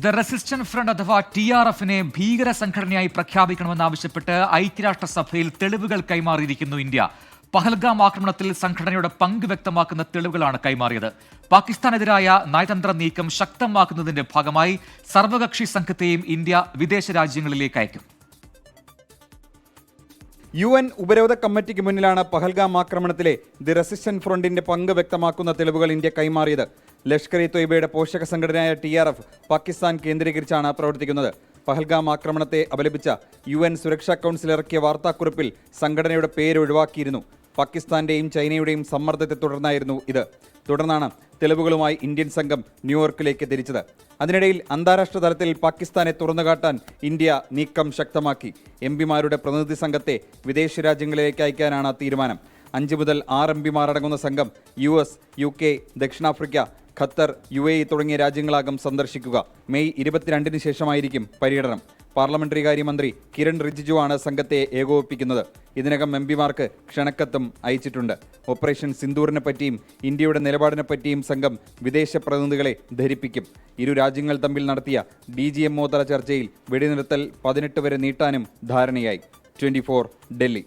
The resistant front അഥവാ TRFനെ ഭീകര സംഘടനയായി പ്രഖ്യാപിക്കണമെന്നാവശ്യപ്പെട്ട് ഐക്യരാഷ്ട്രസഭയിൽ തെളിവുകൾ കൈമാറിയിരിക്കുന്നു ഇന്ത്യ. പഹൽഗാം ആക്രമണത്തിൽ സംഘടനയുടെ പങ്ക് വ്യക്തമാക്കുന്ന തെളിവുകളാണ് കൈമാറിയത്. പാകിസ്ഥാനെതിരായ നയതന്ത്ര നീക്കം ശക്തമാക്കുന്നതിന്റെ ഭാഗമായി സർവകക്ഷി സംഘത്തെയും ഇന്ത്യ വിദേശ രാജ്യങ്ങളിലേക്ക് അയക്കും. UN ഉപരോധ കമ്മിറ്റിക്ക് മുന്നിലാണ് പഹൽഗാം ആക്രമണത്തിലെ ദി റെസിസ്റ്റന്റ് ഫ്രണ്ടിന്റെ പങ്ക് വ്യക്തമാക്കുന്ന തെളിവുകൾ ഇന്ത്യ കൈമാറിയത്. ലഷ്കർ-ഇ-തൊയ്ബയുടെ പോഷക സംഘടനയായ TRF പാകിസ്ഥാൻ കേന്ദ്രീകരിച്ചാണ് പ്രവർത്തിക്കുന്നത്. പഹൽഗാം ആക്രമണത്തെ അപലപിച്ച UN സുരക്ഷാ കൗൺസിൽ ഇറക്കിയ വാർത്താക്കുറിപ്പിൽ സംഘടനയുടെ പേര് ഒഴിവാക്കിയിരുന്നു. പാകിസ്ഥാന്റെയും ചൈനയുടെയും സമ്മർദ്ദത്തെ തുടർന്നായിരുന്നു ഇത്. തുടർന്നാണ് തെളിവുകളുമായി ഇന്ത്യൻ സംഘം ന്യൂയോർക്കിലേക്ക് തിരിച്ചത്. അതിനിടയിൽ അന്താരാഷ്ട്ര തലത്തിൽ പാകിസ്ഥാനെ തുറന്നുകാട്ടാൻ ഇന്ത്യ നീക്കം ശക്തമാക്കി. MPമാരുടെ പ്രതിനിധി സംഘത്തെ വിദേശ രാജ്യങ്ങളിലേക്ക് അയക്കാനാണ് തീരുമാനം. 5 മുതൽ 6 MPമാർ അടങ്ങുന്ന സംഘം US, UK, ദക്ഷിണാഫ്രിക്ക, ഖത്തർ, UAE തുടങ്ങിയ രാജ്യങ്ങളാകും സന്ദർശിക്കുക. മെയ് 22-ന് ശേഷമായിരിക്കും പര്യടനം. പാർലമെന്ററി കാര്യമന്ത്രി കിരൺ റിജിജു ആണ് സംഘത്തെ ഏകോപിപ്പിക്കുന്നത്. ഇതിനകം MPമാർക്ക് ക്ഷണക്കത്തും അയച്ചിട്ടുണ്ട്. ഓപ്പറേഷൻ സിന്ദൂറിനെ പറ്റിയും ഇന്ത്യയുടെ നിലപാടിനെ പറ്റിയും സംഘം വിദേശ പ്രതിനിധികളെ ധരിപ്പിക്കും. ഇരു രാജ്യങ്ങൾ തമ്മിൽ നടത്തിയ DGMO തല ചർച്ചയിൽ വെടിനിർത്തൽ 18 വരെ നീട്ടാനും ധാരണയായി. 24 ഡൽഹി.